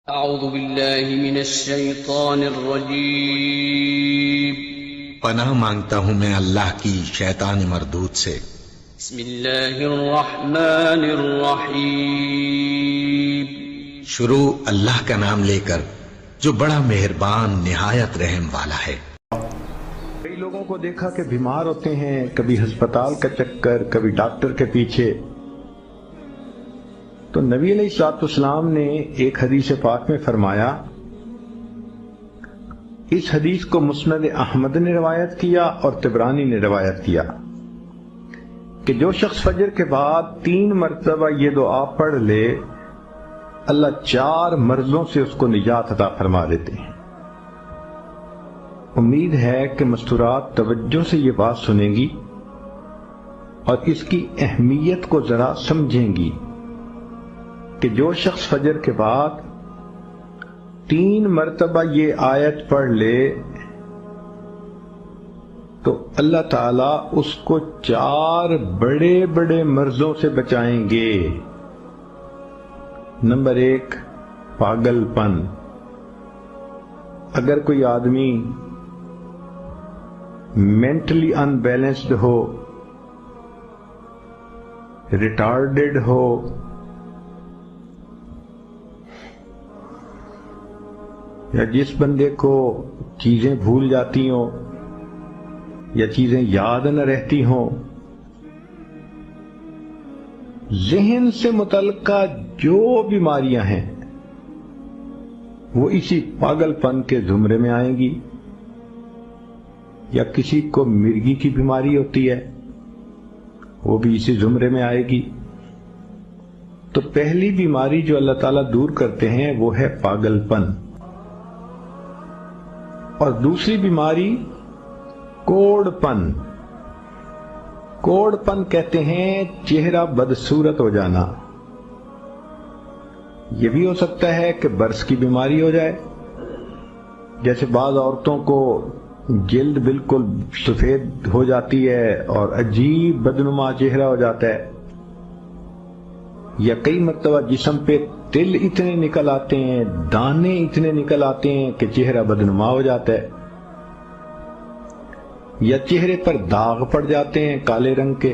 اعوذ باللہ من الشیطان الرجیم پناہ مانگتا ہوں میں اللہ کی شیطان مردود سے۔ بسم اللہ الرحمن الرحیم شروع اللہ کا نام لے کر جو بڑا مہربان نہایت رحم والا ہے۔ کئی لوگوں کو دیکھا کہ بیمار ہوتے ہیں، کبھی ہسپتال کا چکر، کبھی ڈاکٹر کے پیچھے۔ تو نبی علیہ الصلوۃ والسلام نے ایک حدیث پاک میں فرمایا، اس حدیث کو مسند احمد نے روایت کیا اور طبرانی نے روایت کیا کہ جو شخص فجر کے بعد 3 مرتبہ یہ دعا پڑھ لے، اللہ 4 مرضوں سے اس کو نجات عطا فرما دیتے ہیں۔ امید ہے کہ مستورات توجہ سے یہ بات سنیں گی اور اس کی اہمیت کو ذرا سمجھیں گی کہ جو شخص فجر کے بعد 3 مرتبہ یہ آیت پڑھ لے تو اللہ تعالیٰ اس کو 4 بڑے بڑے مرضوں سے بچائیں گے۔ نمبر 1، پاگل پن۔ اگر کوئی آدمی مینٹلی ان بیلنسڈ ہو، ریٹارڈڈ ہو، یا جس بندے کو چیزیں بھول جاتی ہوں یا چیزیں یاد نہ رہتی ہوں، ذہن سے متعلقہ جو بیماریاں ہیں وہ اسی پاگل پن کے زمرے میں آئیں گی۔ یا کسی کو مرگی کی بیماری ہوتی ہے، وہ بھی اسی زمرے میں آئے گی۔ تو پہلی بیماری جو اللہ تعالیٰ دور کرتے ہیں وہ ہے پاگل پن، اور دوسری بیماری کوڑ پن۔ کوڑ پن کہتے ہیں چہرہ بدصورت ہو جانا۔ یہ بھی ہو سکتا ہے کہ برس کی بیماری ہو جائے، جیسے بعض عورتوں کو جلد بالکل سفید ہو جاتی ہے اور عجیب بدنما چہرہ ہو جاتا ہے، یا کئی مرتبہ جسم پہ تل اتنے نکل آتے ہیں، دانے اتنے نکل آتے ہیں کہ چہرہ بدنما ہو جاتا ہے، یا چہرے پر داغ پڑ جاتے ہیں کالے رنگ کے۔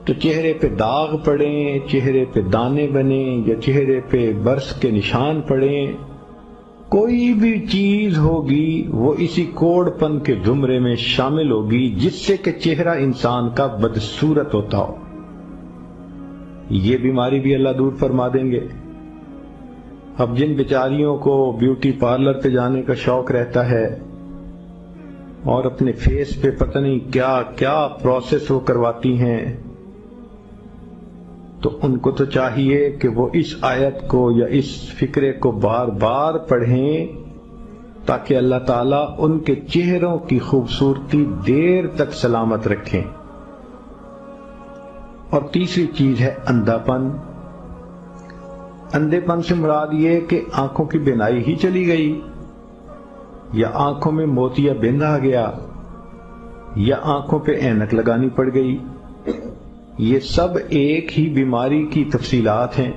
تو چہرے پہ داغ پڑیں، چہرے پہ دانے بنیں، یا چہرے پہ برس کے نشان پڑیں، کوئی بھی چیز ہوگی وہ اسی کوڑ پن کے زمرے میں شامل ہوگی، جس سے کہ چہرہ انسان کا بدصورت ہوتا ہو۔ یہ بیماری بھی اللہ دور فرما دیں گے۔ اب جن بیچاریوں کو بیوٹی پارلر پہ جانے کا شوق رہتا ہے اور اپنے فیس پہ پتہ نہیں کیا کیا پروسیس وہ کرواتی ہیں، تو ان کو تو چاہیے کہ وہ اس آیت کو یا اس فکرے کو بار بار پڑھیں تاکہ اللہ تعالیٰ ان کے چہروں کی خوبصورتی دیر تک سلامت رکھیں۔ اور تیسری چیز ہے اندھا پن۔ اندھے پن سے مراد یہ کہ آنکھوں کی بینائی ہی چلی گئی، یا آنکھوں میں موتیا بند آ گیا، یا آنکھوں پہ اینک لگانی پڑ گئی۔ یہ سب ایک ہی بیماری کی تفصیلات ہیں۔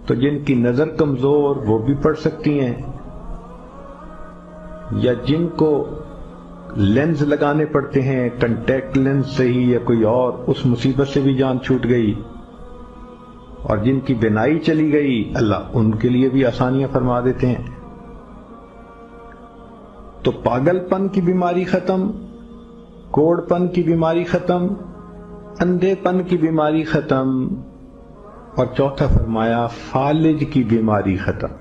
تو جن کی نظر کمزور وہ بھی پڑھ سکتی ہیں، یا جن کو لینز لگانے پڑتے ہیں، کنٹیکٹ لینز صحیح یا کوئی اور، اس مصیبت سے بھی جان چھوٹ گئی۔ اور جن کی بینائی چلی گئی، اللہ ان کے لیے بھی آسانیاں فرما دیتے ہیں۔ تو پاگل پن کی بیماری ختم، کوڑ پن کی بیماری ختم، اندھے پن کی بیماری ختم، اور چوتھا فرمایا فالج کی بیماری ختم۔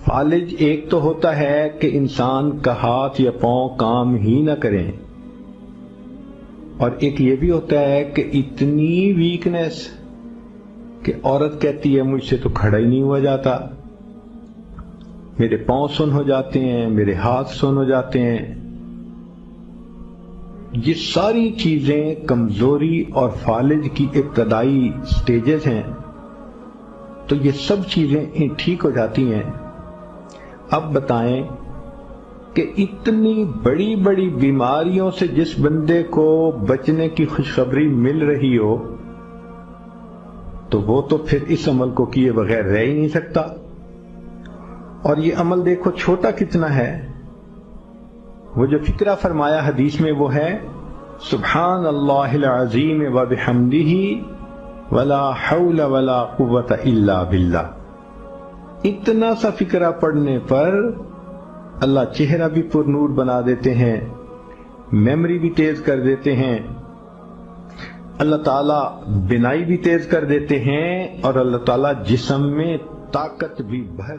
فالج ایک تو ہوتا ہے کہ انسان کا ہاتھ یا پاؤں کام ہی نہ کریں، اور ایک یہ بھی ہوتا ہے کہ اتنی ویکنس کہ عورت کہتی ہے مجھ سے تو کھڑا ہی نہیں ہوا جاتا، میرے پاؤں سن ہو جاتے ہیں، میرے ہاتھ سن ہو جاتے ہیں۔ یہ ساری چیزیں کمزوری اور فالج کی ابتدائی سٹیجز ہیں۔ تو یہ سب چیزیں ٹھیک ہو جاتی ہیں۔ اب بتائیں کہ اتنی بڑی بڑی بیماریوں سے جس بندے کو بچنے کی خوشخبری مل رہی ہو، تو تو وہ تو پھر اس عمل کو کیے بغیر رہ ہی نہیں سکتا. اور یہ عمل دیکھو چھوٹا کتنا ہے. وہ جو فکرہ فرمایا حدیث میں وہ ہے سبحان اللہ العظیم وبحمدہ ولا حول ولا قوت الا باللہ. اتنا سا فکرہ پڑھنے پر اللہ چہرہ بھی پر نور بنا دیتے ہیں، میموری بھی تیز کر دیتے ہیں، اللہ تعالیٰ بینائی بھی تیز کر دیتے ہیں، اور اللہ تعالیٰ جسم میں طاقت بھی بھر